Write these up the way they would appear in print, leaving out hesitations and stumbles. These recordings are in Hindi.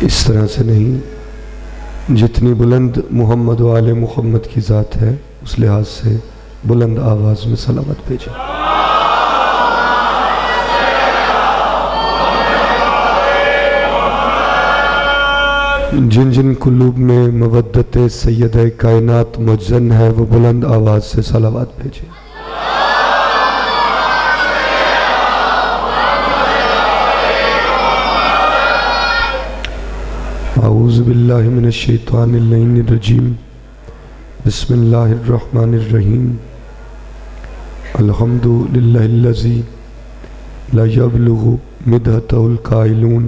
इस तरह से नहीं, जितनी बुलंद मोहम्मद व आले मोहम्मद की ज़ात है उस लिहाज से बुलंद आवाज़ में सलावत भेजें। जिन जिन कुलूब में मवद्दत सैयद कायनात मुज्जन है वो बुलंद आवाज़ से सलावत भेजें। औज़ु बिल्लाहि मिनश शैतानिर रजीम। बिस्मिल्लाहिर्रहमानिर्रहीम। अल्हम्दुलिल्लाहिल्लज़ी ला यब्लुगु मिदहतहुल काइलून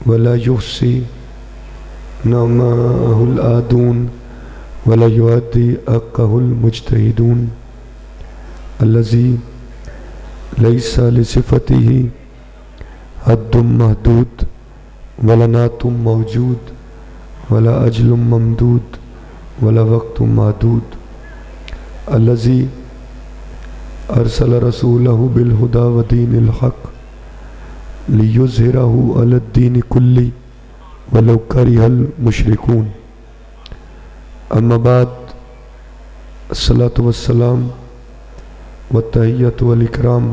वला युहसी नमाहुल आदून वला युअद्दी हक़्क़हुल मुज्तहिदून अल्लज़ी लैसा लिसिफ़तिही हद्दुम महदूद वला नातुम मौजूद वला अजलुम ममदूद वला वक्तुम मादूद अल्लज़ी अरसल रसूलहु बिल हुदा व दीनिल हक़ लियुज़हिरहु अलद्दीन कुल्ली वलौ करिहल मुशरिकून। अम्मा बाद, अस्सलातु वस्सलाम व तहिय्यतु वल इकराम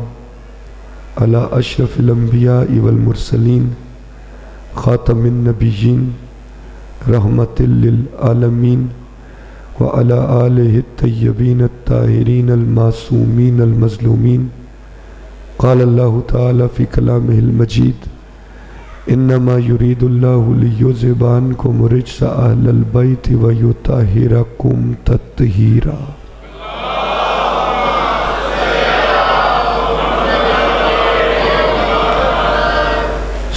अला अशरफिल अंबिया वल मुरसलीन खातमिन नबिय्यीन रहमतिल लिल आलमीन व अला आलिहि तय्यबीन अत्ताहिरीन अल मासूमीन अल मज़लूमीन। क़ाल अल्लाहु तआला फ़ी कलामिहिल मजीद इन्नमा युरीदुल्लाहु लियुज़हिबा अन्कुम रिज्सा अहलल बैति व युतहिरकुम तत्हीरा।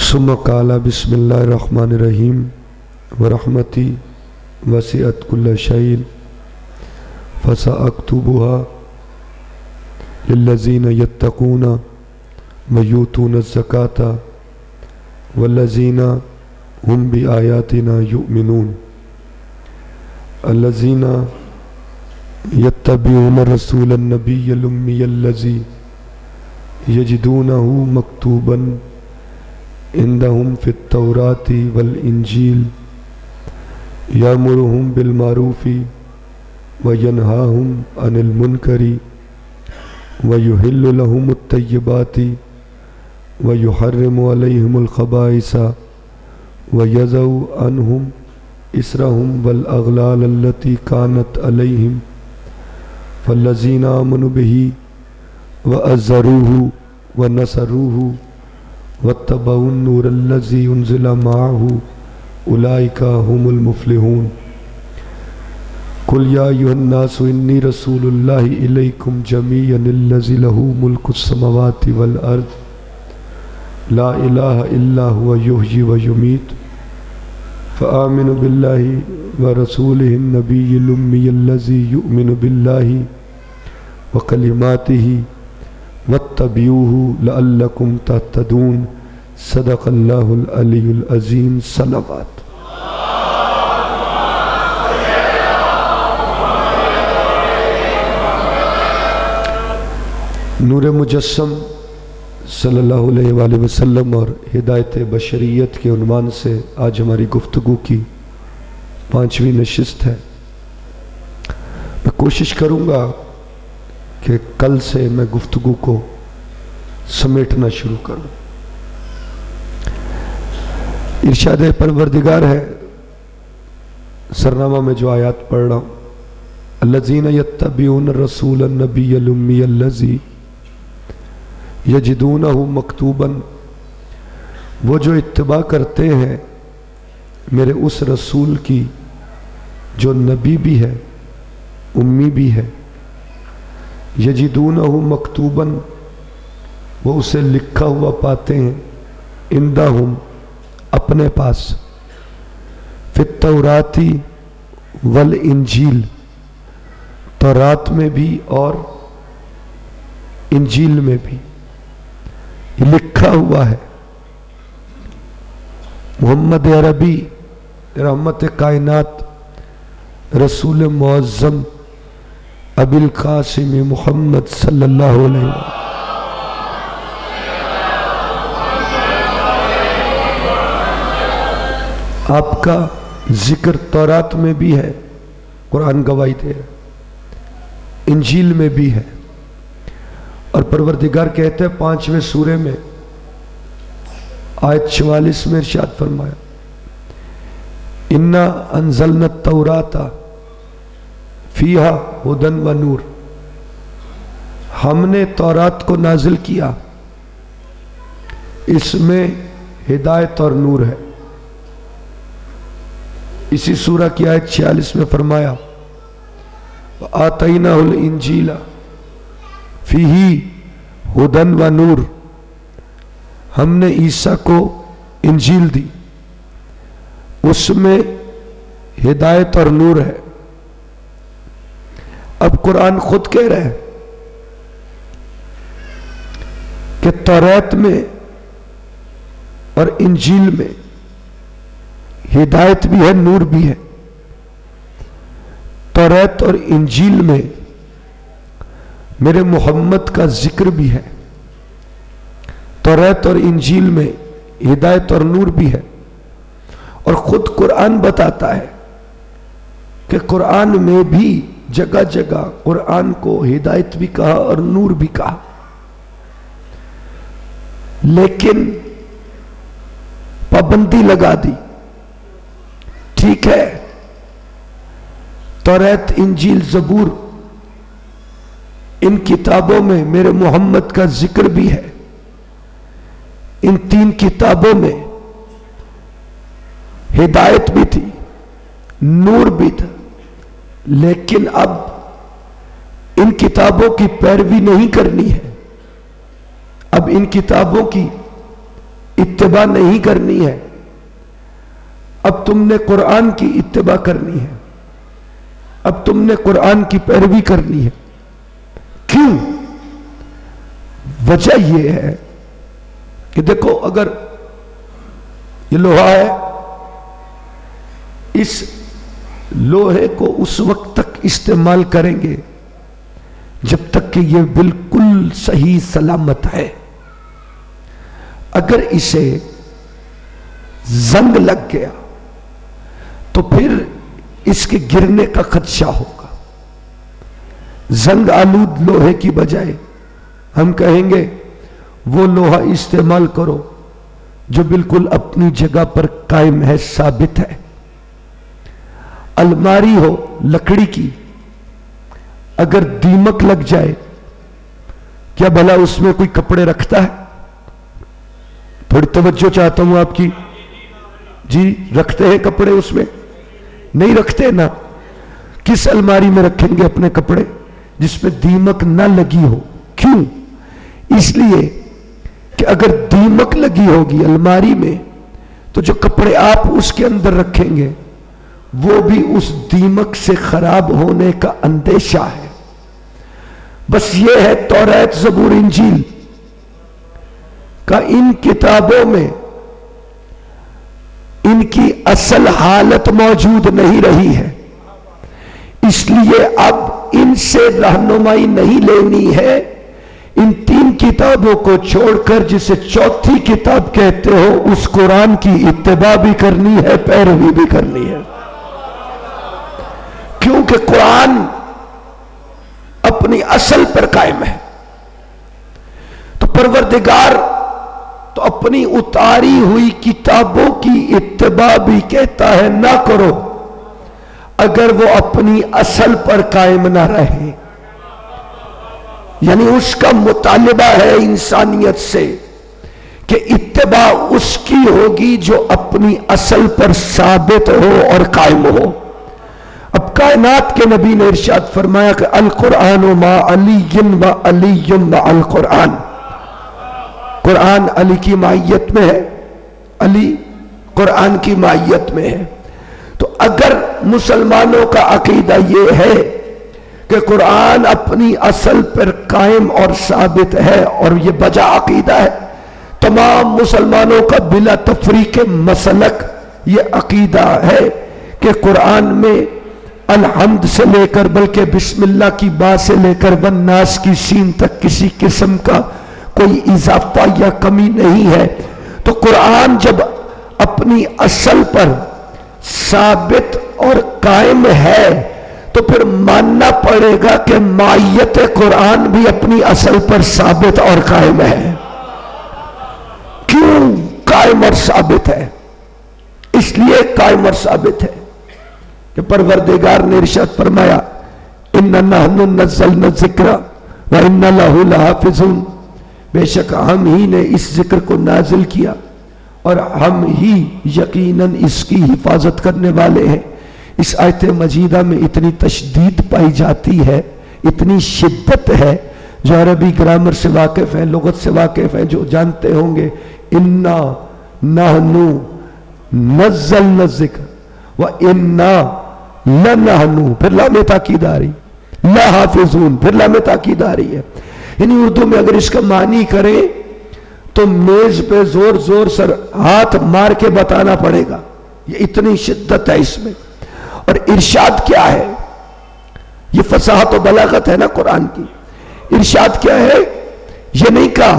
सुम्मा क़ाला बिस्मिल्लाहिर्रहमानिर्रहीम व रहमती वसिअत कुल्ल शैइन फसअक्तुबुहा लिल्लज़ीना यत्तक़ूना व यूतूना ज़काता वल्लज़ीना हुम बिआयातिना युमिनून अल्लज़ीना यत्तबिऊना रसूलन नबिय्यल उम्मियल्लज़ी यजिदूनहु मक्तूबन इंदहुम फित तौराती वल इंजील यामुरुहुम बिल मारूफी व यनहाहुम अनिल मुनकरी व युहिल्लु लहुमुत तय्यिबाती व युहर्रिमु अलैहिमुल खबाइसा व यज़उ अन्हुम इसरहुम वल अग़लाल अल्लती कानत अलैहिम फल्लज़ीना आमनु बिही व अज़्ज़रूहु व नसरूहु वत्तबउन नूरल्लज़ी उन्ज़िला माअहु उलाइका हुमुल मुफ़्लिहून। कुल या अय्युहन्नासु इन्नी रसूलुल्लाहि इलैकुम जमीअन लहू मुल्कुस समावाति वल अर्द ला इलाहा इल्ला हुवा युहयी व युमीत फ़आमिनु बिल्लाहि व रसूलिहिन नबिय्यिल उम्मिय्यल्लज़ी युमिनु बिल्लाहि व कलिमातिहि वत्तबिऊहु लअल्लकुम तहतदून। सदक़ल्लाहुल अलीयुल अज़ीम। सलावत। नूर मुजस्सम सल्लल्लाहु अलैहि वसल्लम और हिदायत बशरियत के उन्वान से आज हमारी गुफ्तगू की 5वीं नशिस्त है। मैं कोशिश करूँगा कि कल से मैं गुफ्तगू को समेटना शुरू करूँ। इरशाद परवरदिगार है, सरनामा में जो आयत पढ़ रहा हूँ, अल्लज़ीना यत्तबिऊन रसूलन नबिय्यल उम्मियल्लज़ी यजिदूनहु मक्तूबन, वो जो इत्तिबा करते हैं मेरे उस रसूल की जो नबी भी है उम्मी भी है। यजिदूनहु मक्तूबन, वो उसे लिखा हुआ पाते हैं, इंदहुम, अपने पास, फित तौराती वल इंजील, तौरात में भी और इंजील में भी लिखा हुआ है। मोहम्मद अरबी रहमत कायनात रसूल मुअज़्ज़म अबिल कासिम मुहम्मद सल्लल्लाहु अलैहि वसल्लम आपका जिक्र तौरात में भी है, कुरान गवाही दे रहा, इंजील में भी है। और परवरदिगार कहते हैं 5वें सूरे में आयत 44 में इरशाद फरमाया, इन्ना अंज़लना तौराता फीहा हुदन व नूर, हमने तौरात को नाजिल किया, इसमें हिदायत और नूर है। इसी सूरा की आयत 46 में फरमाया, आतैनाहुल इंजीला फीही हुदन व नूर, हमने ईसा को इंजील दी, उसमें हिदायत और नूर है। अब कुरान खुद कह रहा है कि तौरात में और इंजील में हिदायत भी है, नूर भी है। तौरात और इंजील में मेरे मोहम्मद का जिक्र भी है, तौरात और इंजील में हिदायत और नूर भी है। और खुद कुरान बताता है कि कुरान में भी जगह जगह कुरान को हिदायत भी कहा और नूर भी कहा। लेकिन पाबंदी लगा दी, ठीक है, तौरात इंजील ज़बूर इन किताबों में मेरे मोहम्मद का जिक्र भी है, इन 3 किताबों में हिदायत भी थी, नूर भी था। लेकिन अब इन किताबों की पैरवी नहीं करनी है, अब इन किताबों की इत्तिबा नहीं करनी है, अब तुमने कुरान की इत्तिबा करनी है, अब तुमने कुरान की पैरवी करनी है। क्यों? वजह यह है कि देखो, अगर ये लोहा है, इस लोहे को उस वक्त तक इस्तेमाल करेंगे जब तक कि ये बिल्कुल सही सलामत है। अगर इसे जंग लग गया तो फिर इसके गिरने का खदशा होगा। जंग आलूद लोहे की बजाय हम कहेंगे वो लोहा इस्तेमाल करो जो बिल्कुल अपनी जगह पर कायम है, साबित है। अलमारी हो लकड़ी की, अगर दीमक लग जाए, क्या भला उसमें कोई कपड़े रखता है? थोड़ी तवज्जो चाहता हूं आपकी जी। रखते हैं कपड़े उसमें? नहीं रखते ना। किस अलमारी में रखेंगे अपने कपड़े जिसमें दीमक ना लगी हो? क्यों? इसलिए कि अगर दीमक लगी होगी अलमारी में तो जो कपड़े आप उसके अंदर रखेंगे वो भी उस दीमक से खराब होने का अंदेशा है। बस ये है तौरात ज़बूर इंजील का, इन किताबों में इनकी असल हालत मौजूद नहीं रही है, इसलिए अब इनसे रहनुमाई नहीं लेनी है। इन 3 किताबों को छोड़कर जिसे चौथी किताब कहते हो उस कुरान की इत्तिबा भी करनी है, पैरवी भी करनी है। क्योंकि कुरान अपनी असल पर कायम है। तो परवरदिगार तो अपनी उतारी हुई किताबों की इत्तिबा भी कहता है ना करो, अगर वो अपनी असल पर कायम ना रहे। यानी उसका मुतालिबा है इंसानियत से कि इत्तिबा उसकी होगी जो अपनी असल पर साबित हो और कायम हो। अब कायनात के नबी ने इरशाद फरमाया कि अल कुरान मा अलीय्युन व अलीय्युन मा अल कुरान, कुरान अली की मायत में है, अली कुरान की मायत में है। तो अगर मुसलमानों का अकीदा यह है कि कुरान अपनी असल पर कायम और साबित है और यह बजा अकीदा है, तमाम मुसलमानों का बिला तफरीक मसलक यह अकीदा है कि कुरान में अलहम्द से लेकर बल्कि बिस्मिल्लाह की बा से लेकर वन्नास की सीन तक किसी किस्म का कोई इजाफा या कमी नहीं है। तो कुरान जब अपनी असल पर साबित और कायम है, तो फिर मानना पड़ेगा कि मायत कुरान भी अपनी असल पर साबित और कायम है। क्यों कायम और साबित है? इसलिए कायम और साबित है कि परवरदिगार ने इरशाद फरमाया, इन्ना नहनु नज़्ज़लना ज़िक्रा व इन्ना लहू लहाफ़िज़ून, बेशक हम ही ने इस जिक्र को नाजिल किया और हम ही यकीनन इसकी हिफाजत करने वाले हैं। इस आयत मजीदा में इतनी तशदीद पाई जाती है, इतनी शिद्दत है, जो अरबी ग्रामर से वाकिफ है, लुगत से वाकिफ है, जो जानते होंगे, इन्ना नहनु नज़्ज़लना ज़िक्र व इन्ना लनहनु, फिर लामे ताकीद आ रही, लहाफ़िज़ून, फिर लामे ताकीद आ रही है। यानी उर्दू में अगर इसका मानी करें तो मेज पे जोर जोर से हाथ मार के बताना पड़ेगा, ये इतनी शिद्दत है इसमें। और इरशाद क्या है? ये फसाहत और बलागत है ना कुरान की। इरशाद क्या है? ये नहीं कहा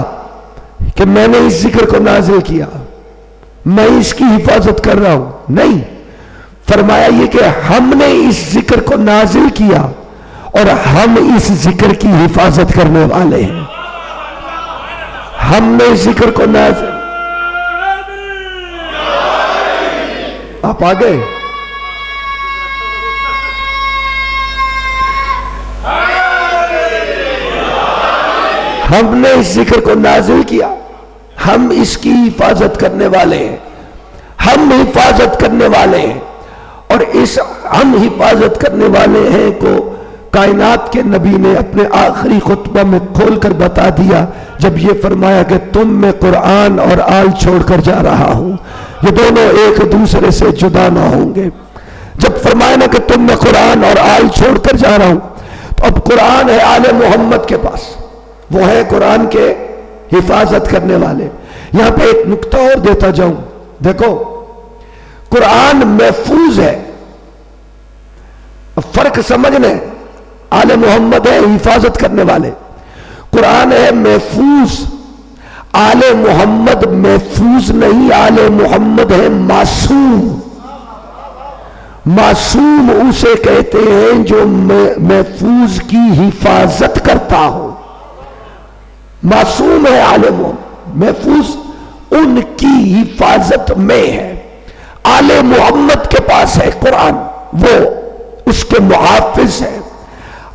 कि मैंने इस जिक्र को नाजिल किया, मैं इसकी हिफाजत कर रहा हूं, नहीं, फरमाया ये कि हमने इस जिक्र को नाजिल किया और हम इस जिक्र की हिफाजत करने वाले हैं। हमने इस जिक्र को नाजिल, आप आ गए? हमने इस जिक्र को नाजिल किया, हम इसकी हिफाजत करने वाले हैं, हम हिफाजत करने वाले हैं। और इस हम हिफाजत करने वाले हैं को कायनात के नबी ने अपने आखिरी खुतबा में खोलकर बता दिया, जब ये फरमाया कि तुम में कुरान और आल छोड़कर जा रहा हूं, ये दोनों एक दूसरे से जुदा ना होंगे। जब फरमाया ना कि तुम में कुरान और आल छोड़कर जा रहा हूं, तो अब कुरान है आले मोहम्मद के पास, वो है कुरान के हिफाजत करने वाले। यहां पे एक नुक्ता और देता जाऊं, देखो कुरान महफूज है, फर्क समझने, आले मोहम्मद है हिफाजत करने वाले, कुरान है महफूज, आले मोहम्मद महफूज नहीं, आले मोहम्मद है मासूम। मासूम उसे कहते हैं जो महफूज की हिफाजत करता हो, मासूम है आले मोहम्मद, महफूज उनकी हिफाजत में है। आले मोहम्मद के पास है कुरान, वो उसके मुहाफिज है।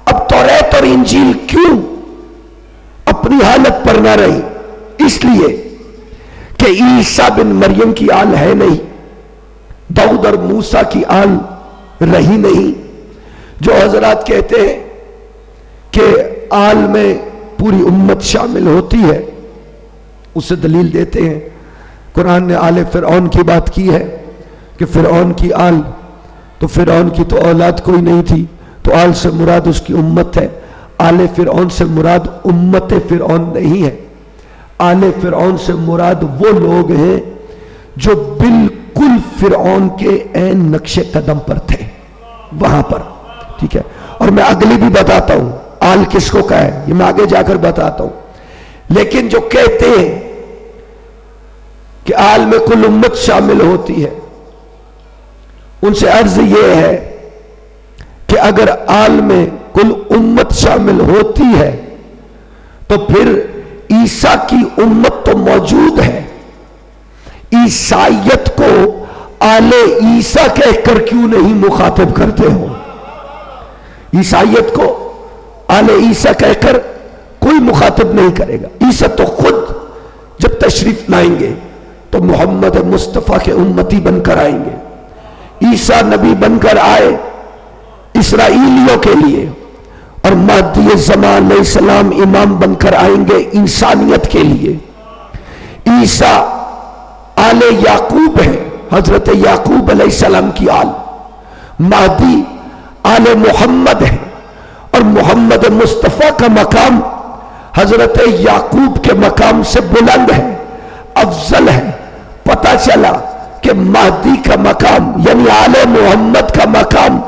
अब तौरात और इंजील क्यों अपनी हालत पर ना रही? इसलिए कि ईसा बिन मरियम की आल है नहीं, दाऊद और मूसा की आल रही नहीं। जो हजरात कहते हैं कि आल में पूरी उम्मत शामिल होती है, उसे दलील देते हैं, कुरान ने आले फिरौन की बात की है कि फिरौन की आल, तो फिरौन की तो औलाद कोई नहीं थी, तो आल से मुराद उसकी उम्मत है। आले फिरौन से मुराद उम्मत फिरौन नहीं है, आले फिरौन से मुराद वो लोग हैं जो बिल्कुल फिरौन के ऐन नक्शे कदम पर थे, वहां पर, ठीक है। और मैं अगली भी बताता हूं आल किसको कहा है, ये मैं आगे जाकर बताता हूं। लेकिन जो कहते हैं कि आल में कुल उम्मत शामिल होती है, उनसे अर्ज यह है कि अगर आल में कुल उम्मत शामिल होती है तो फिर ईसा की उम्मत तो मौजूद है, ईसाइयत को आले ईसा कहकर क्यों नहीं मुखातिब करते हो? ईसाइयत को आले ईसा कहकर कोई मुखातिब नहीं करेगा। ईसा तो खुद जब तशरीफ लाएंगे तो मोहम्मद मुस्तफा के उम्मती बनकर आएंगे। ईसा नबी बनकर आए इसराइलियों के लिए, और महदी ज़मान अलैहिस्सलाम इमाम बनकर आएंगे इंसानियत के लिए। ईसा आले याकूब है, हजरत याकूब अलैहिस्सलाम की आल। महदी आले मोहम्मद है, और मोहम्मद मुस्तफ़ा का मकाम हजरत याकूब के मकाम से बुलंद है, अफजल है। पता चला कि महदी का मकाम यानी आले मोहम्मद का मकाम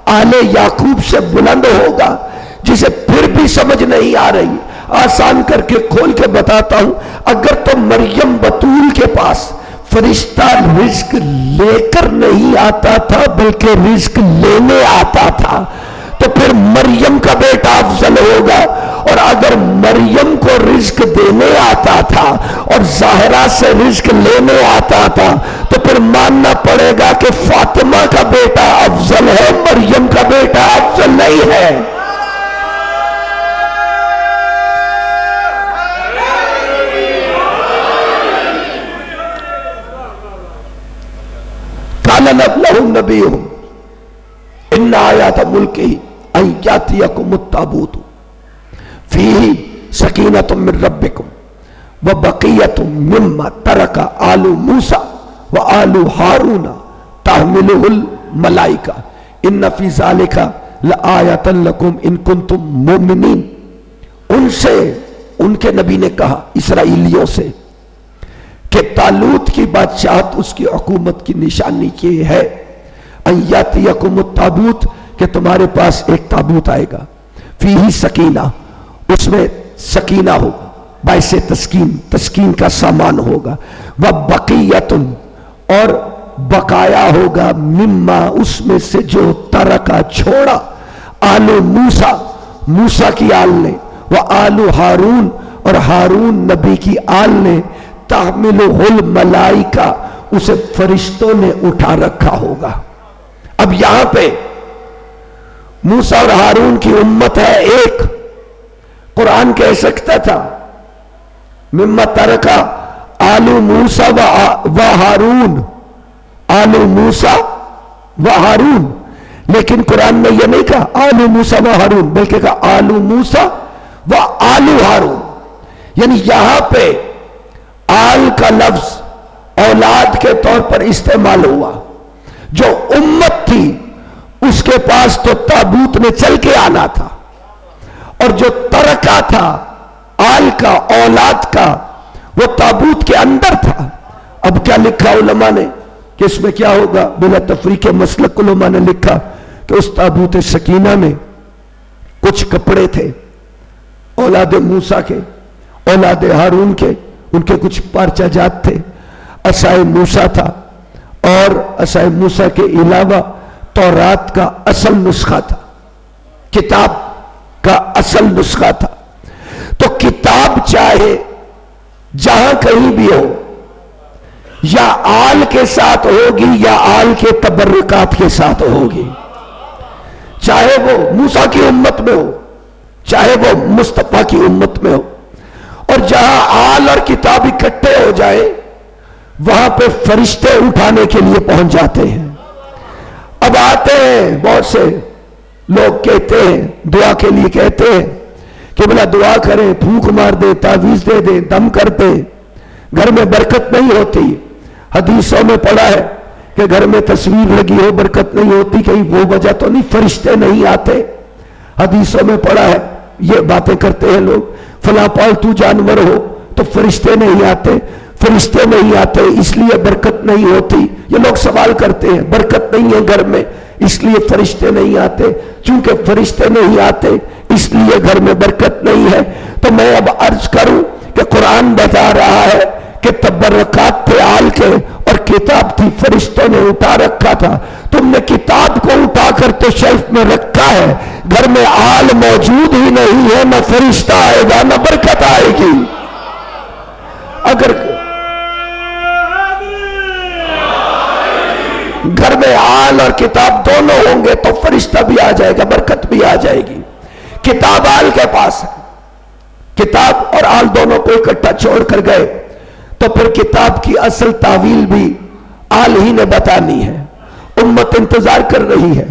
आले याकूब से बुलंद होगा, जिसे फिर भी समझ नहीं आ रही। आसान करके खोल के बताता हूं, अगर तो मरियम बतूल के पास फरिश्ता रिज्क लेकर नहीं आता था बल्कि रिज्क लेने आता था। तो फिर मरियम का बेटा अफजल होगा। और अगर मरियम को रिज्क देने आता था और ज़ाहरा से रिज्क लेने आता था तो फिर मानना पड़ेगा कि फातिमा का बेटा अफजल है, मरियम का बेटा अफजल नहीं है। काला लहू नबी इन्ना आयात मुल्की अय्यातियकुम ताबूत फीही सकीनतुम मिन रब्बिकुम व बक़ियतुम मिम्मा तरका आलू मूसा व आलू हारून तहमिलुहुल मलाइका इन्न फी ज़ालिका लआयतन लकुम इन कुंतुम मुमिनीन। उनसे उनके नबी ने कहा इसराइलियों से कि तालूत की बादशाहत उसकी हुकूमत की निशानी ये है अय्यातियकुम ताबूत कि तुम्हारे पास एक ताबूत आएगा फीही सकीना, उसमें सकीना होगा, बाइसे तस्कीन, तस्कीन का सामान होगा, वह बक़ियतुन और बकाया होगा मिम्मा उसमें से जो तरका छोड़ा आलू मूसा, मूसा की आल ने, वह आलू हारून और हारून नबी की आल ने तहमिलुहुल मलाइका उसे फरिश्तों ने उठा रखा होगा। अब यहां पे मूसा और हारून की उम्मत है एक। कुरान कह सकता था मिम्मा तरका आलू मूसा व हारून, आलू मूसा व हारून, लेकिन कुरान में यह नहीं कहा आलू मूसा व हारून बल्कि कहा आलू मूसा व आलू हारून। यानी यहां पे आल का लफ्ज औलाद के तौर पर इस्तेमाल हुआ। जो उम्मत थी उसके पास तो ताबूत में चल के आना था और जो तरका था आल का, औलाद का, वो ताबूत के अंदर था। अब क्या लिखा उलमा ने कि इसमें क्या होगा, बिला तफरीक मसलक उलमा ने लिखा कि उस ताबूत सकीना में कुछ कपड़े थे औलाद मूसा के, औलाद हारून के, उनके कुछ पारचा जात थे, असाए मूसा था और असाए मूसा के अलावा तौरात का असल नुस्खा था, किताब का असल नुस्खा था। तो किताब चाहे जहां कहीं भी हो, या आल के साथ होगी या आल के तबर्रुकात के साथ होगी, चाहे वो मूसा की उम्मत में हो चाहे वो मुस्तफा की उम्मत में हो। और जहां आल और किताब इकट्ठे हो जाए वहां पे फरिश्ते उठाने के लिए पहुंच जाते हैं। अब आते हैं बहुत से लोग, कहते हैं दुआ के लिए, कहते हैं कि बोला दुआ करें, फूंक मार दे, तावीज दे दे, दम कर दे, घर में बरकत नहीं होती। हदीसों में पढ़ा है कि घर में तस्वीर लगी हो बरकत नहीं होती, कहीं वो वजह तो नहीं फरिश्ते नहीं आते। हदीसों में पढ़ा है, ये बातें करते हैं लोग, फला पालतू जानवर हो तो फरिश्ते नहीं आते, फरिश्ते नहीं आते इसलिए बरकत नहीं होती। ये लोग सवाल करते हैं बरकत नहीं है घर में इसलिए फरिश्ते नहीं आते, चूंकि फरिश्ते नहीं आते इसलिए घर में बरकत नहीं है। तो मैं अब अर्ज करूं कि कुरान बता रहा है कि तबर्रकात थे आल के और किताब थी फरिश्तों ने उठा रखा था। तुमने किताब को उठाकर तो शेल्फ में रखा है, घर में आल मौजूद ही नहीं है, न फरिश्ता आएगा न बरकत आएगी। अगर घर में आल और किताब दोनों होंगे तो फरिश्ता भी आ जाएगा, बरकत भी आ जाएगी। किताब आल के पास है, किताब और आल दोनों को इकट्ठा छोड़कर गए तो फिर किताब की असल तावील भी आल ही ने बतानी है। उम्मत इंतजार कर रही है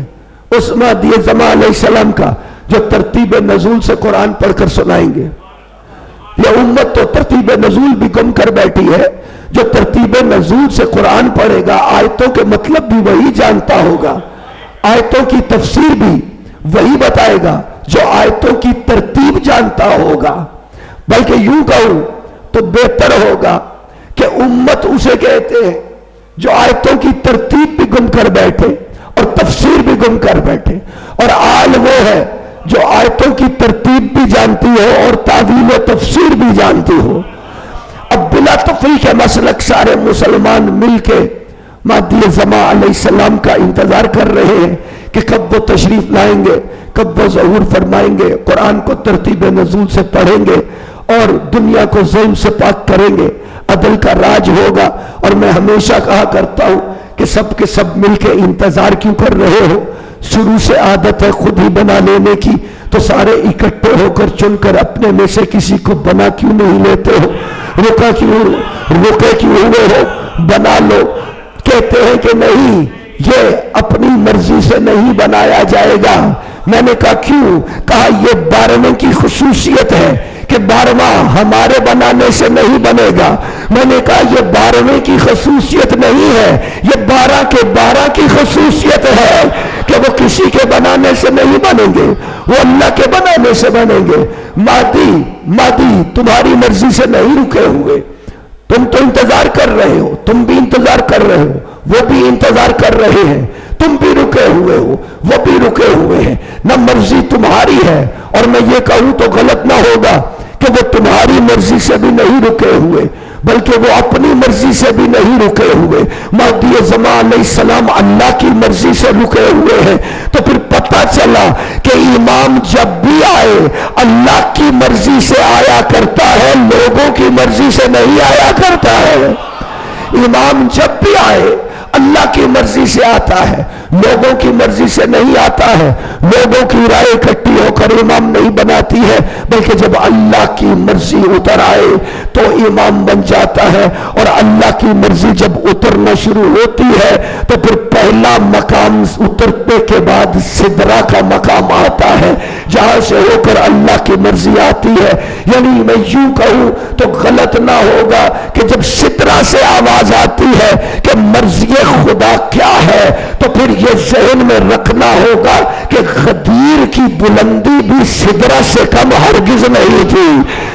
उस महदी ज़मा अलैहिस्सलाम का जो तरतीब नज़ूल से कुरान पढ़कर सुनाएंगे। यह उम्मत तो तरतीब नज़ूल भी गुम कर बैठी है। जो तरतीब नज़ूल से कुरान पढ़ेगा आयतों के मतलब भी वही जानता होगा, आयतों की तफसीर भी वही बताएगा जो आयतों की तरतीब जानता होगा। बल्कि यूं कहूं तो बेहतर होगा कि उम्मत उसे कहते हैं जो आयतों की तरतीब भी गुम कर बैठे और तफसीर भी गुम कर बैठे, और आल वो है जो आयतों की तरतीब भी जानती हो और तावील और तफसीर भी जानती हो। अब बिला बातिल के मसलक सारे मुसलमान मिलके महदी ज़मा अलैहिस्सलाम का इंतजार कर रहे हैं कि कब वो तशरीफ लाएंगे, कब वो ज़हूर फरमाएंगे, कुरान को तरतीब नज़ूल से पढ़ेंगे और दुनिया को ज़ुल्म से पाक करेंगे, अदल का राज होगा। और मैं हमेशा कहा करता हूं कि सब के सब मिलके इंतजार क्यों कर रहे हो? शुरू से आदत है खुद ही बना लेने की, तो सारे इकट्ठे होकर चुनकर अपने में से किसी को बना क्यों नहीं लेते हो? रुके क्यों हुए हो? बना लो। कहते हैं कि नहीं, ये अपनी मर्जी से नहीं बनाया जाएगा। मैंने कहा क्यों? कहा ये 12वें की खुसूसियत है कि 12वां हमारे बनाने से नहीं बनेगा। मैंने कहा ये 12वें की खुसूसियत नहीं है, ये 12 के 12 की खुसूसियत है कि वो किसी के बनाने से नहीं बनेंगे, वो अल्लाह के बनाने से बनेंगे। मादी तुम्हारी मर्जी से नहीं रुके हुए, तुम तो इंतजार कर रहे हो, तुम भी इंतजार कर रहे हो, वो भी इंतजार कर रहे हैं, तुम भी रुके हुए हो, वो भी रुके हुए हैं। न मर्जी तुम्हारी है, और मैं ये कहूं तो गलत ना होगा कि वो तुम्हारी मर्जी से भी नहीं रुके हुए, बल्कि वो अपनी मर्जी से भी नहीं रुके हुए। महदी ज़मा अलैहिस्सलाम अल्लाह की मर्जी से रुके हुए हैं। तो फिर पता चला कि इमाम जब भी आए अल्लाह की मर्जी से आया करता है, लोगों की मर्जी से नहीं आया करता है। इमाम जब भी आए अल्लाह की मर्जी से आता है, लोगों की मर्जी से नहीं आता है। लोगों की राय इकट्ठी होकर इमाम नहीं बनाती है, बल्कि जब अल्लाह की मर्जी उतर आए तो इमाम बन जाता है। और अल्लाह की मर्जी जब उतरना शुरू होती है तो फिर पहला मकाम उतरने के बाद सिदरा का मकाम आता है, जहां से होकर अल्लाह की मर्जी आती है। यानी मैं यूं कहूं तो गलत ना होगा कि जब सिदरा से आवाज आती है कि मर्जी खुदा क्या है, तो फिर यह ज़हन में रखना होगा कि गदीर की बुलंदी भी सिदरा से कम हरगिज नहीं थी।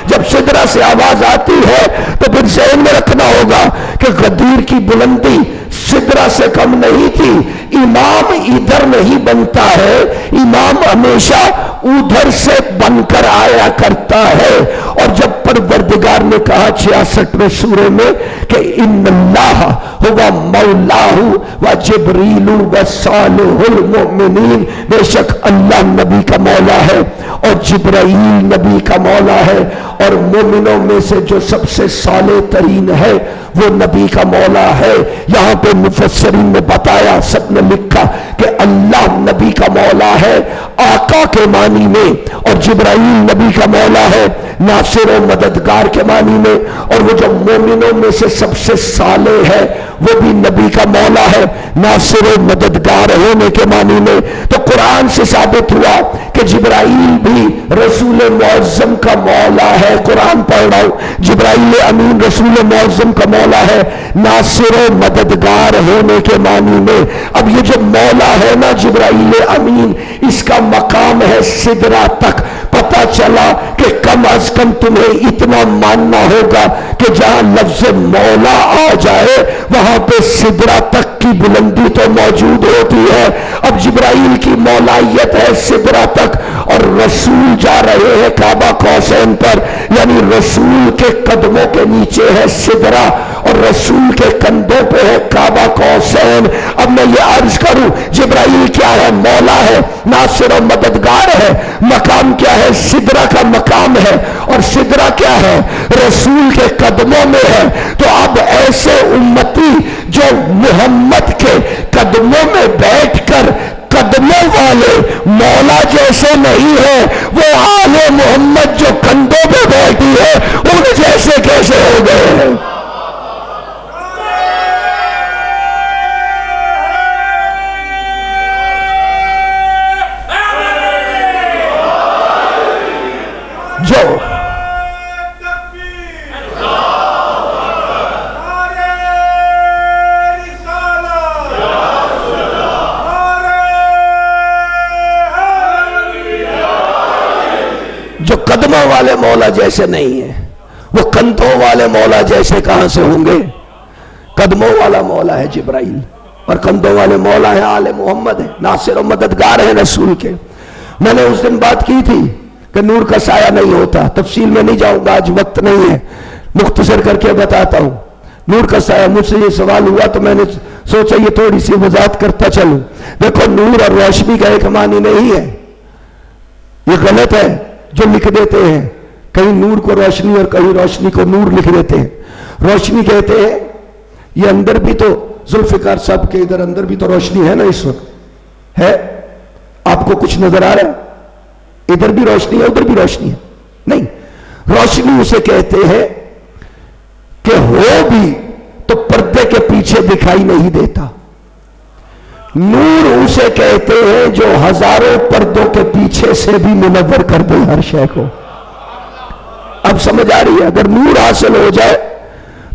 जब सिदरा से आवाज आती है तो फिर ज़हन में रखना होगा कि गदीर की बुलंदी सिदरा से कम नहीं थी। इमाम इधर नहीं बनता है, इमाम हमेशा उधर से बनकर आया करता है। और जब परवरदिगार ने कहा 66वें सूरे में कि इन्नल्लाह हुवा मौलाहु व जिब्रीलु व सालिहुल मुमिनीन, बेशक अल्लाह नबी का मौला है और जिब्राइल नबी का मौला है, और मोमिनों में से जो सबसे साले तरीन है वो नबी का मौला है। यहां पे मुफस्सरीन ने बताया, सबने लिखा कि अल्लाह नबी का मौला है आका के मानी में, और जिब्राइल नबी का मौला है नासिर और मददगार के मानी में, और वो जो मोमिनों में से सबसे साले है वो भी नबी का मौला है नासिर और मददगार होने के मानी में। तो कुरान से साबित हुआ कि जिब्राइल भी रसूल मुअज़्ज़म का मौला है। कुरान पढ़ रहा हूं, जिब्राइल अमीन रसूल मुअज़्ज़म का मौला है नासिर और मददगार होने के मानी में। अब ये जो मौला है ना जिब्राइल अमीन, इसका मकाम है सिदरा तक। पता चला कि कम अज कम तुम्हें इतना मानना होगा कि जहां लफ्ज मौला आ जाए वहां पे सिदरा तक की बुलंदी तो मौजूद होती है। अब जिब्राइल की मौलायत है सिदरा तक, और रसूल जा रहे हैं काबा कौसैन पर, यानी रसूल के कदमों के नीचे है सिदरा और रसूल के कंधों पे है काबा कौसैन। अब मैं ये अर्ज करूं, जिब्राइल क्या है? मौला है, नासिर और मददगार है। मकाम क्या है? सिदरा का मकाम है। और सिदरा क्या है? रसूल के कदमों में है। तो अब ऐसे उम्मती जो मोहम्मद के कदमों में बैठकर कदमों वाले मौला जैसे नहीं है, वो आले मोहम्मद जो कंधों पे बैठी है उन जैसे कैसे हो गए हैं? जो कदमों वाले मौला जैसे नहीं है, वो कंधों वाले मौला जैसे कहां से होंगे? कदमों वाला मौला है जिब्राइल और कंधों वाले मौला है आले मोहम्मद है, नासिर और मददगार है रसूल के। मैंने उस दिन बात की थी कि नूर का साया नहीं होता, तफसील में नहीं जाऊंगा, आज वक्त नहीं है, मुख्तसर करके बताता हूं। नूर का साया, मुझसे ये सवाल हुआ तो मैंने सोचा ये थोड़ी सी वजाहत करता चलूं। देखो, नूर और रोशनी का एक मानी नहीं है, ये गलत है जो लिख देते हैं। कहीं नूर को रोशनी और कहीं रोशनी को नूर लिख देते हैं। रोशनी कहते हैं ये अंदर भी तो, जुल्फिकार साहब के इधर अंदर भी तो रोशनी है ना, इस वक्त है, आपको कुछ नजर आ रहा है? इधर भी रोशनी है उधर भी रोशनी है? नहीं, रोशनी उसे कहते हैं कि हो भी तो पर्दे के पीछे दिखाई नहीं देता। नूर उसे कहते हैं जो हजारों पर्दों के पीछे से भी मुनव्वर कर दे हर शय को। अब समझ आ रही है? अगर नूर हासिल हो जाए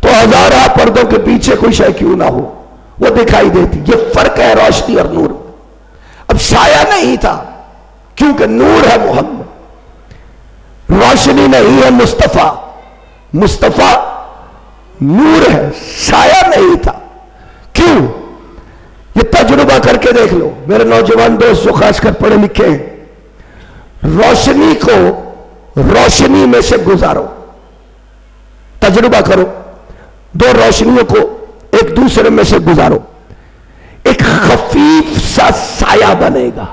तो हजारों पर्दों के पीछे कोई शय क्यों ना हो, वो दिखाई देती। ये फर्क है रोशनी और नूर। अब साया नहीं था क्योंकि नूर है मोहम्मद, रोशनी नहीं है मुस्तफा, मुस्तफा नूर है, साया नहीं था। क्यों? ये तजुर्बा करके देख लो मेरे नौजवान दोस्त जो खासकर पढ़े लिखे हैं। रोशनी को रोशनी में से गुजारो, तजुर्बा करो, दो रोशनियों को एक दूसरे में से गुजारो, एक खफीफ सा साया बनेगा।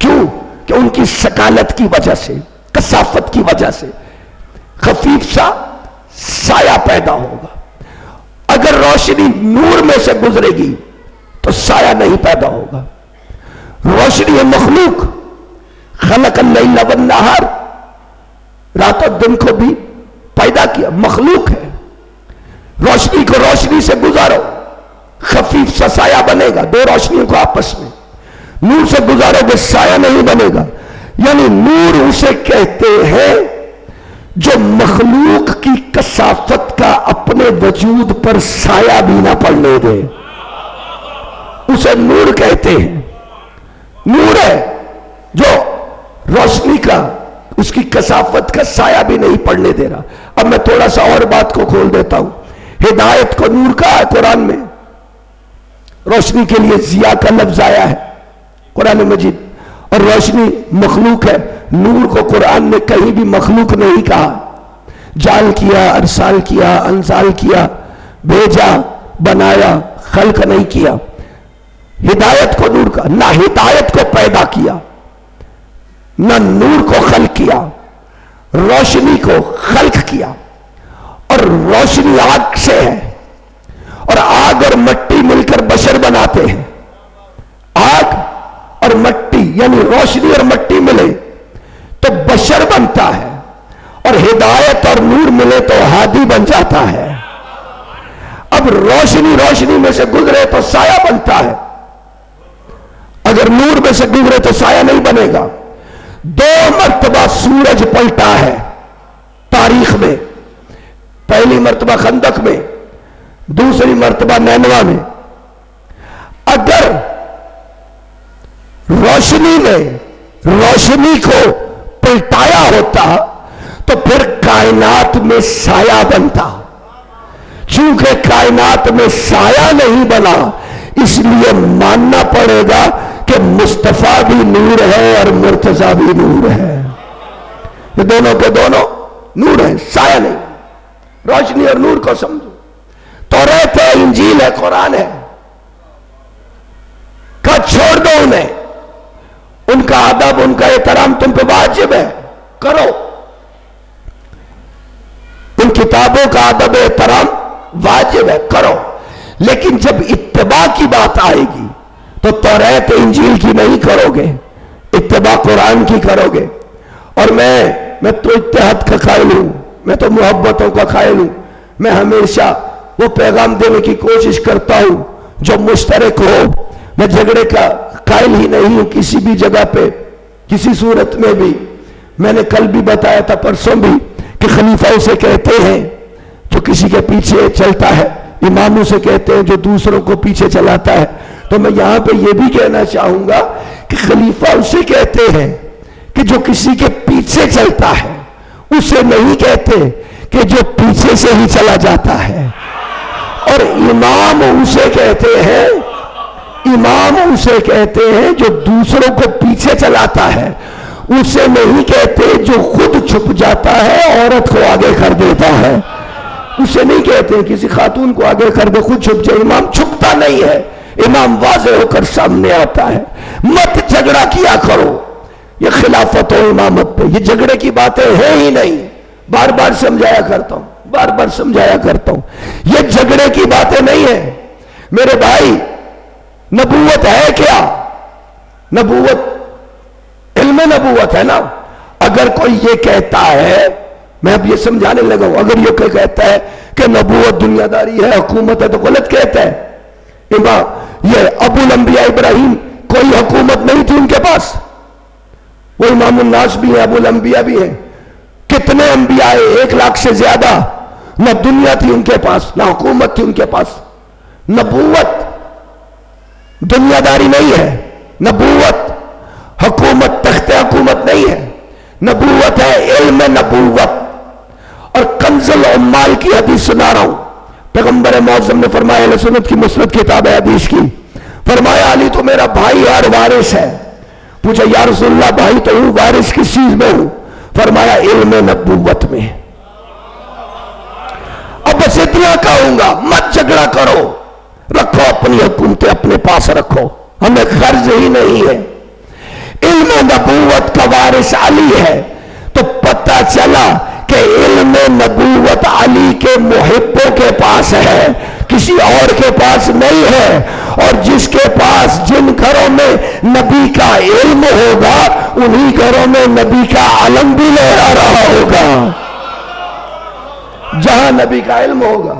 क्यों? कि उनकी शकालत की वजह से, कसाफत की वजह से खफीफ सा साया पैदा होगा। अगर रोशनी नूर में से गुजरेगी तो साया नहीं पैदा होगा। रोशनी है मखलूक, खलक़ल लैल वन नहार, रात और दिन को भी पैदा किया, मखलूक है। रोशनी को रोशनी से गुजारो, खफीफ सा साया बनेगा। दो रोशनियों को आपस में नूर से गुजारोगे साया नहीं बनेगा। यानी नूर उसे कहते हैं जो मखलूक की कसाफत का अपने वजूद पर साया भी ना पड़ने दे, उसे नूर कहते हैं। नूर है जो रोशनी का, उसकी कसाफत का साया भी नहीं पड़ने दे रहा। अब मैं थोड़ा सा और बात को खोल देता हूं। हिदायत को नूर कहा है कुरान में, रोशनी के लिए जिया का लफ्ज आया है कुरान मजीद, और रोशनी मखलूक है। नूर को कुरान में कहीं भी मखलूक नहीं कहा। जाल किया, अरसाल किया, अंसाल किया, भेजा, बनाया, खल्क नहीं किया। हिदायत को नूर का, ना हिदायत को पैदा किया ना नूर को खल्क किया, रोशनी को खल्क किया। और रोशनी आग से है, और आग और मट्टी मिलकर बशर बनाते हैं। आग और मट्टी यानी रोशनी और मट्टी मिले तो बशर बनता है, और हिदायत और नूर मिले तो हादी बन जाता है। अब रोशनी रोशनी में से गुजरे तो साया बनता है, अगर नूर में से गुजरे तो साया नहीं बनेगा। दो मर्तबा सूरज पलटा है तारीख में, पहली मर्तबा खंदक में, दूसरी मर्तबा नैनवा में। अगर रोशनी ने रोशनी को पलटाया होता तो फिर कायनात में साया बनता। चूंकि कायनात में साया नहीं बना, इसलिए मानना पड़ेगा कि मुस्तफा भी नूर है और मुर्तजा भी नूर है। ये दोनों के दोनों नूर है, साया नहीं। रोशनी और नूर को समझो। तौरात है, इंजील है, कुरान है, का छोड़ दो उन्हें। उनका अदब, उनका एहतराम तुम पे वाजिब है, करो। उन किताबों का अदब एहतराम वाजिब है, करो। लेकिन जब इत्तिबा की बात आएगी तो तौरात इंजील की नहीं करोगे, इत्तिबा कुरान की करोगे। और मैं तो इत्तेहाद का कायल हूं, मैं तो मोहब्बतों का कायल हूं। मैं हमेशा वो पैगाम देने की कोशिश करता हूं जो मुश्तरक हो। मैं झगड़े का कायल ही नहीं हूं किसी भी जगह पे, किसी सूरत में भी। मैंने कल भी बताया था, परसों भी, कि खलीफा उसे कहते हैं जो किसी के पीछे चलता है, इमाम उसे कहते हैं जो दूसरों को पीछे चलाता है। तो मैं यहां पे ये भी कहना चाहूंगा कि खलीफा उसे कहते हैं कि जो किसी के पीछे चलता है, उसे नहीं कहते कि जो पीछे से ही चला जाता है। और इमाम उसे कहते हैं, इमाम उसे कहते हैं जो दूसरों को पीछे चलाता है। उसे नहीं कहते जो खुद छुप जाता है, औरत को आगे कर देता है। उसे नहीं कहते किसी खातून को आगे कर दे, खुद छुप जाए। इमाम छुपता नहीं है, इमाम वाज़े होकर सामने आता है। मत झगड़ा किया करो, ये खिलाफत हो इमामत पे, ये झगड़े की बातें है ही नहीं। बार बार समझाया करता हूं, बार बार समझाया करता हूं, ये झगड़े की बातें नहीं है मेरे भाई। नबूवत है क्या? नबूवत इल्म नबूवत है ना। अगर कोई ये कहता है, मैं अब ये समझाने लगा हूं, अगर ये कोई कहता है कि नबूवत दुनियादारी है, हुकूमत है, तो गलत कहता है। इमाम ये अबुल अंबिया इब्राहिम, कोई हुकूमत नहीं थी उनके पास, वो इमामुन नास भी है, अबुल अंबिया भी है। कितने अंबिया है, 1 लाख से ज्यादा। न दुनिया थी उनके पास, ना हुकूमत थी उनके पास। नबूवत दुनियादारी नहीं है, नबूवत हुकूमत तख्ते हुकूमत नहीं है, नबूवत है इल्म नबूवत। और कंजुल उम्माल की हदीस सुना रहा हूं। पैगंबर मौज़म ने फरमाया, अहले सुन्नत की मुस्नद किताब है हदीस की, फरमाया अली तो मेरा भाई और वारिस है। पूछा या रसूलल्लाह भाई तो हूं, वारिस किस चीज में हूं? फरमाया इल्म नबूवत में। अब बस इतना कहूंगा, मत झगड़ा करो, रखो अपनी हुकूमतें अपने पास रखो, हमें कर्ज ही नहीं है। इल्म नबूवत का वारिस अली है। तो पता चला कि इल्म नबूवत अली के मुहिब्बों के पास है, किसी और के पास नहीं है। और जिसके पास, जिन घरों में नबी का इल्म होगा, उन्हीं घरों में नबी का अलम भी लहरा रहा होगा। जहां नबी का इल्म होगा,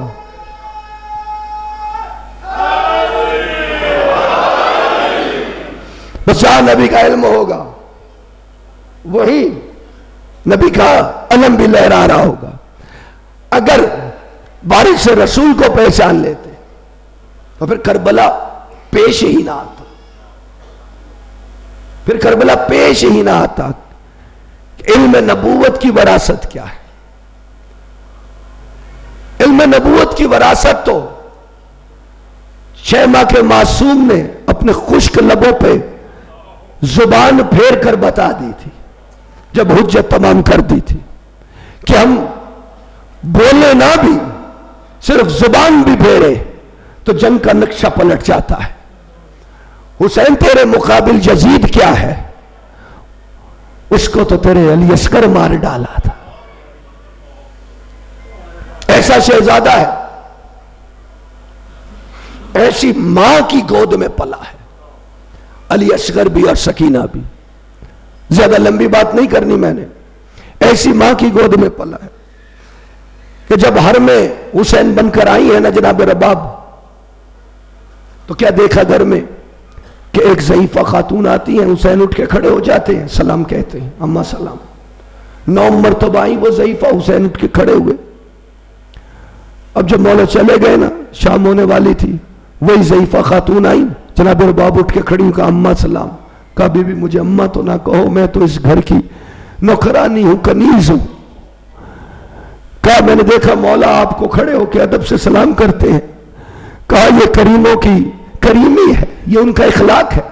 बस जहां नबी का इल्म होगा, वही नबी का अलम भी लहरा रहा होगा। अगर बारिश से रसूल को पहचान लेते तो फिर करबला पेश ही ना आता, फिर करबला पेश ही ना आता। इल्म नबूवत की वरासत क्या है? इल्म नबूवत की वरासत तो 6 माह के मासूम ने अपने खुश्क लबों पे जुबान फेर कर बता दी थी, जब हुज्जत तमाम कर दी थी, कि हम बोले ना भी, सिर्फ जुबान भी फेरे तो जंग का नक्शा पलट जाता है। हुसैन तेरे मुकाबिल यजीद क्या है? उसको तो तेरे अली अस्कर मार डाला था। ऐसा शहजादा है, ऐसी मां की गोद में पला है अली असगर भी और सकीना भी। ज्यादा लंबी बात नहीं करनी मैंने, ऐसी मां की गोद में पला है कि जब हर में हुसैन बनकर आई है ना जनाब रबाब, तो क्या देखा घर में कि एक ज़ईफा खातून आती है, हुसैन उठ के खड़े हो जाते हैं, सलाम कहते हैं, अम्मा सलाम। 9 मरतबा आई वो ज़ईफा, हुसैन उठ के खड़े हुए। अब जब मौला चले गए ना, शाम होने वाली थी, वही ज़ईफा खातून आई, जनाब रबाब उठ के खड़ी, कहा अम्मा सलाम। कहा बीबी मुझे अम्मा तो ना कहो, मैं तो इस घर की नौकरानी हूं, कनीज हूं। कहा मैंने देखा मौला आपको खड़े होकर अदब से सलाम करते हैं। कहा ये करीमों की करीमी है, ये उनका इखलाक है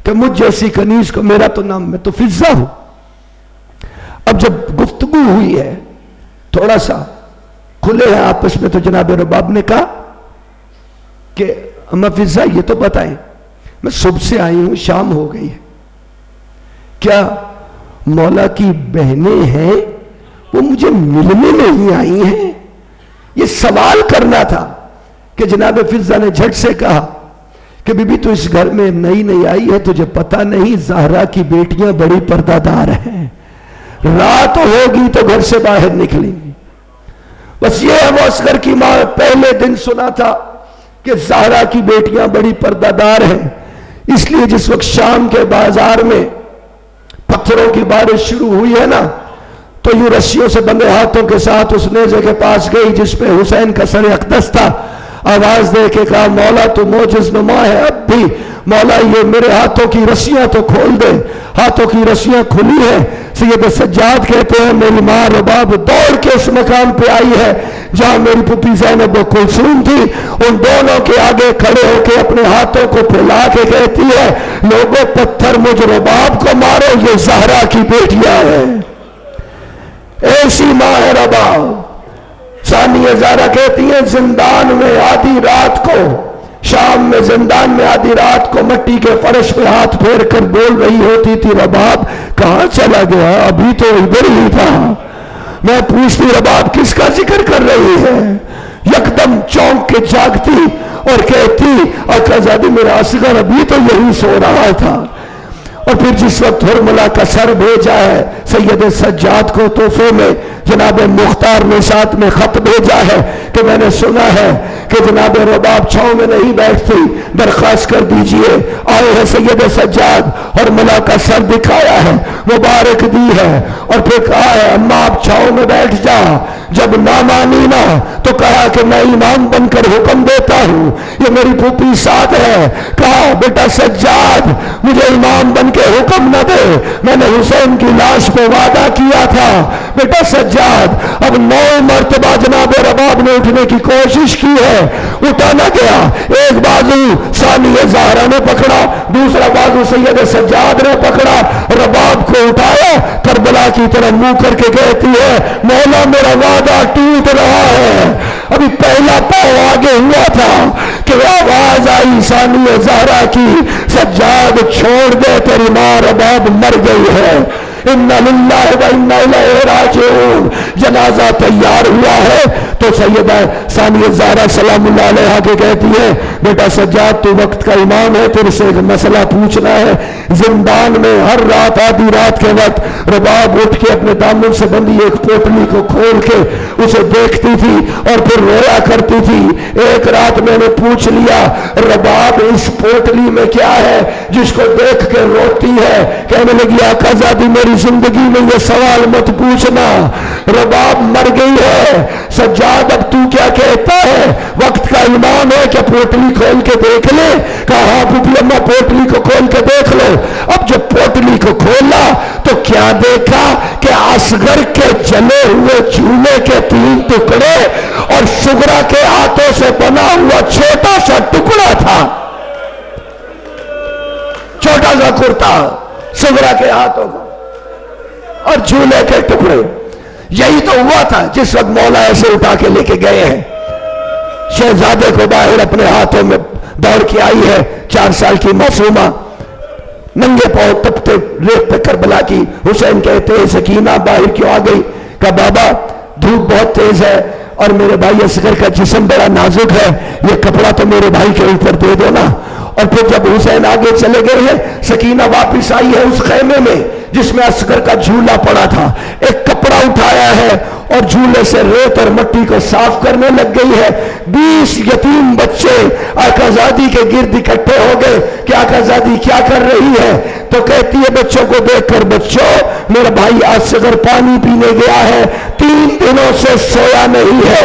कि मुझ जैसी कनीज को, मेरा तो नाम, मैं तो फिजा हूं। अब जब गुफ्तगू हुई है, थोड़ा सा खुले हैं आपस में, तो जनाब रबाब ने कहा कि अम्मा फिजा ये तो बताएं, मैं सुबह से आई हूं, शाम हो गई है, क्या मौला की बहनें हैं वो मुझे मिलने नहीं आई हैं? ये सवाल करना था कि जनाब फिजा ने झट से कहा कि बीबी तू इस घर में नई नई आई है, तुझे पता नहीं ज़हरा की बेटियां बड़ी पर्दादार हैं, रात होगी तो घर से बाहर निकलेंगी। बस ये है वो असगर की मां, पहले दिन सुना था कि ज़हरा की बेटियां बड़ी पर्दादार हैं, इसलिए जिस वक्त शाम के बाजार में पत्थरों की बारिश शुरू हुई है ना, तो यूं रस्सियों से बंधे हाथों के साथ उस नेज़े के पास गई जिसपे हुसैन का सर अक़दस था। आवाज दे के कहा मौला तू मोजिज़ नुमा है, अब भी मौला ये मेरे हाथों की रस्सियां तो खोल दे। हाथों की रस्सियां खुली है। सैयद सज्जाद कहते हैं मेरी मां रबाब दौड़ के उस मकाम पे आई है जहां मेरी पुप्पी ज़ैनब व कुलसूम थी, उन दोनों के आगे खड़े होकर अपने हाथों को फैला के कहती है, लोगों पत्थर मुझ रबाब को मारो, ये ज़हरा की बेटियां हैं। ऐसी मां है रबाब। सानिया ज़हरा कहती है, जिंदान में आधी रात को, शाम में जिंदान में आधी रात को मट्टी के फर्श पे हाथ फेर कर बोल रही होती थी, रबाब कहां चला गया, अभी तो इधर ही था। मैं पूछती, रबाब किसका जिक्र कर रही है? यकदम चौंक के जागती और कहती, आकाज़ादी मेरा असगर अभी तो यही सो रहा था। और फिर जिस वक्त हुरमला का सर भेजा है सैयद सज्जाद को तोहफे में, जनाब मुख्तार ने साथ में खत भेजा है कि मैंने सुना है कि जनाब रबाब छांव में नहीं बैठती, दरख्वास्त कर दीजिए। आए हैं सैयद सज्जाद, हुरमला का सर दिखाया है, मुबारक दी है, और फिर कहा है अम्मा आप छांव में बैठ जा। जब ना मानी ना तो कहा कि मैं इमाम बनकर हुक्म देता हूं, ये मेरी पुप्पी साथ है। कहा बेटा सज्जाद मुझे इमाम बन के हुक्म न दे, मैंने हुसैन की लाश पे वादा किया था। बेटा सज्जाद अब 9 मरतबा जनाब रबाब ने उठने की कोशिश की है, उठा न गया। एक बाजू सानिया ज़हरा ने पकड़ा, दूसरा बाजू सैयद सज्जाद ने पकड़ा, रबाब को उठाया, करबला की तरफ मुंह करके कहती है, मौला मेरा वादा टूट रहा है। अभी पहला पांव आगे हुआ था कि आवाज आई सानिया ज़हरा की, सज्जाद छोड़ दे, तेरी मां रबाब मर गई है। इन्ना लिल्लाहि व इन्ना इलैहि राजिऊन। जनाजा तैयार हुआ है तो सैयदा सानिया ज़हरा सलामुल्लाह अलैहा के कहती है, बेटा सज्जाद तू वक्त का इमाम है, तेरे से एक मसला पूछना है। जिंदान में हर रात आधी रात के वक्त रबाब उठ के अपने दामन से बंधी एक पोटली को खोल के उसे देखती थी और फिर रोया करती थी। एक रात मैंने पूछ लिया, रबाब इस पोटली में क्या है जिसको देख के रोती है? कहने लगी आकाज़ादी मेरी जिंदगी में ये सवाल मत पूछना, रबाब मर गई है। सज्जाद अब तू क्या कहता है, वक्त का इमाम है, क्या पोटली खोल के देख ले? कहा हाँ पुप्पी अम्मा पोटली को खोल के देख लो। अब जब पोटली को खोला तो क्या देखा कि असगर के जले हुए चूल्हे के 3 टुकड़े और सुगरा के हाथों से बना हुआ छोटा सा टुकड़ा था, छोटा सा कुर्ता सुगरा के हाथों का और झूले के टुकड़े। यही तो हुआ था जिस वक्त मौला ऐसे उठा के लेके गए हैं। शहजादे को बाहर अपने हाथों में दौड़ के आई है 4 साल की मासूमा, नंगे पांव तपते रेत पे करबला की। हुसैन कहते हैं सकीना बाहर क्यों आ गई? कहा बाबा धूप बहुत तेज है और मेरे भाई असगर का जिस्म बड़ा नाजुक है, ये कपड़ा तो मेरे भाई के ऊपर दे दो ना। और फिर जब हुसैन आगे चले गए हैं, सकीना वापिस आई है उस खैमे में जिसमें असगर का झूला पड़ा था। एक कपड़ा उठाया है और झूले से रेत और मट्टी को साफ करने लग गई है। 20 यतीम बच्चे आकाज़ादी के गिर्द इकट्ठे हो गए कि आकाज़ादी क्या कर रही है? तो कहती है बच्चों को देखकर, बच्चों मेरा भाई असगर पानी पीने गया है, 3 दिनों से सोया नहीं है,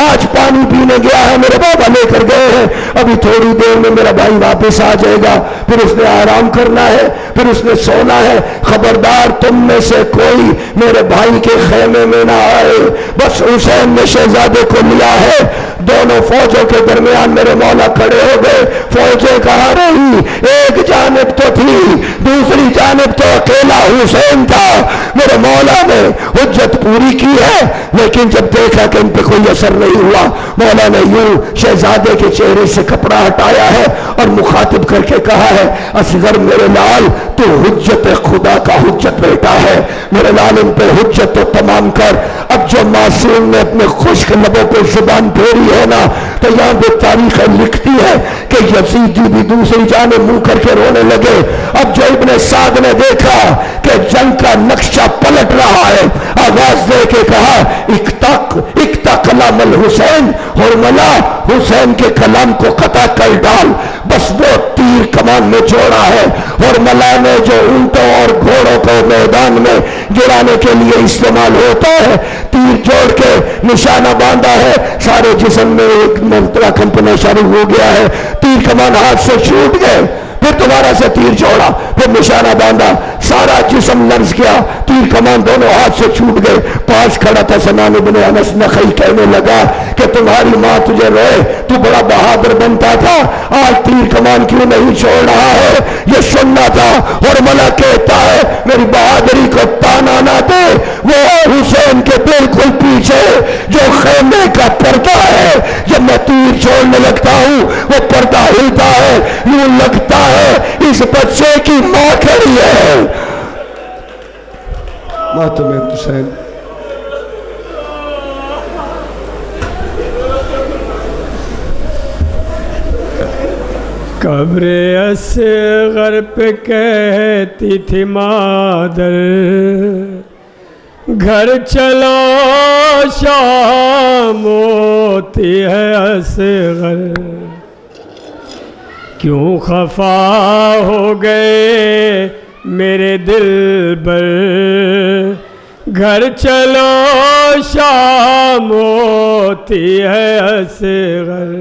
आज पानी पीने गया है, मेरे बाबा लेकर गए हैं, अभी थोड़ी देर में मेरा भाई वापस आ जाएगा, फिर उसने आराम करना है, फिर उसने सोना है। खबरदार तुम में से कोई मेरे भाई के खेमे में ना आए। बस हुसैन ने शहजादे को लिया है, दोनों फौजों के दरमियान मेरे मौला खड़े हो गए। फौजें कहां रही? एक जानिब तो थी, दूसरी जानिब तो अकेला हुसैन था। मेरे मौला ने हुज्जत पूरी की है, लेकिन जब देखा कि इन पे कोई असर नहीं हुआ, मौला ने यूं शहजादे के चेहरे से कपड़ा हटाया है और मुखातिब करके कहा है, असगर मेरे लाल तू हुज्जत खुदा का हुज्जत बेटा है, मेरे लाल इन पे हुज्जत तो तमाम कर। अब जो मासूम ने अपने खुश्क लबों को जुबान फेरी है ना, तो यहां पे तारीख लिखती है कि यजीदी भी दूसरी जाने मुंह करके रोने लगे। अब जो इब्ने साद ने देखा कि जंग का नक्शा पलट रहा है, आवाज दे के कहा इक्ता कलाम अल हुसैन, हुरमला हुसैन के कलाम को कता कर डाल। बस वो तीर कमान में जोड़ा है, हुरमला ने जो ऊंटों और घोड़ों को मैदान में गिराने के लिए इस्तेमाल होता है, तीर जोड़ के निशाना बांधा है, सारे जिस्म में एक मरतबा कंपना शुरू हो गया है, तीर कमान हाथ से छूट गए। फिर दोबारा से तीर छोड़ा, फिर निशाना बांधा, सारा जिस्म लर्ज किया, तीर कमान दोनों हाथ से छूट गए। पास खड़ा था सनान इब्ने अनस नखई, कहने लगा कि तुम्हारी माँ तुझे रोए, तू बड़ा बहादुर बनता था, आज तीर कमान क्यों नहीं छोड़ रहा है? ये सुनना था। और मला कहता है मेरी बहादुरी को ताना ना दे, वो हुसैन के बिल्कुल पीछे जो खेमे का पर्दा है, जब मैं तीर छोड़ने लगता हूं वो पर्दा हिलता है, यूं लगता है इस बच्चे की मां खड़ी है। मातम हुसैन। कब्रे असगर पे कहती थी मादर, घर चलो शाम होती है असगर, क्यों खफा हो गए मेरे दिल पर, घर चलो शाम होती है असगर।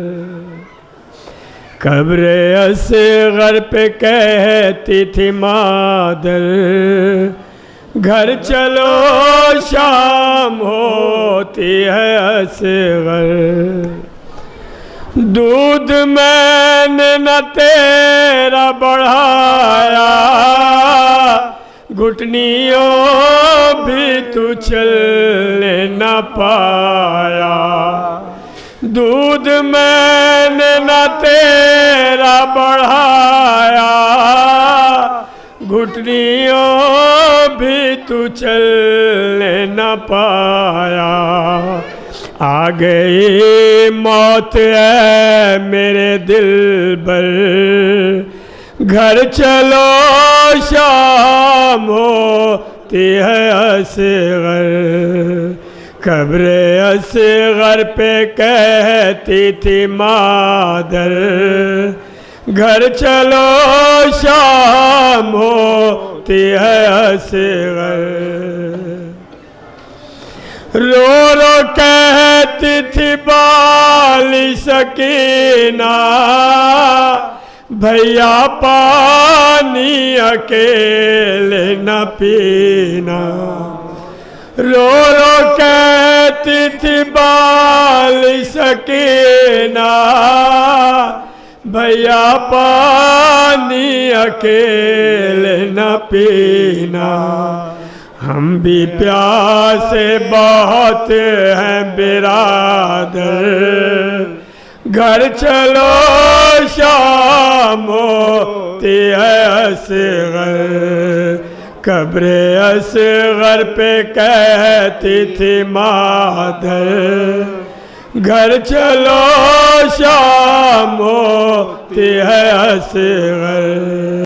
कब्र असगर पे कहती थी मादर, घर चलो शाम होती है असगर, दूध मैंने न तेरा बढ़ाया, घुटनियों भी तू चलने न पाया, दूध मैंने न तेरा बढ़ाया, घुटनियों भी तू चलने न पाया, आ गई मौत है मेरे दिल पर, घर चलो शाम होती है असगर। कब्र असगर पे कहती थी मादर, घर चलो शाम होती है असगर। रो रो कहती थी बाली सकीना, भैया पानी अकेले न पीना, रो रो कहती थी बाली सकीना, भैया पानी अकेले न पीना, हम भी प्यासे बहुत हैं बिरादर, घर चलो शाम होती है असगर। कब्र असगर पे कहती थी मादर, घर चलो शाम होती है असगर।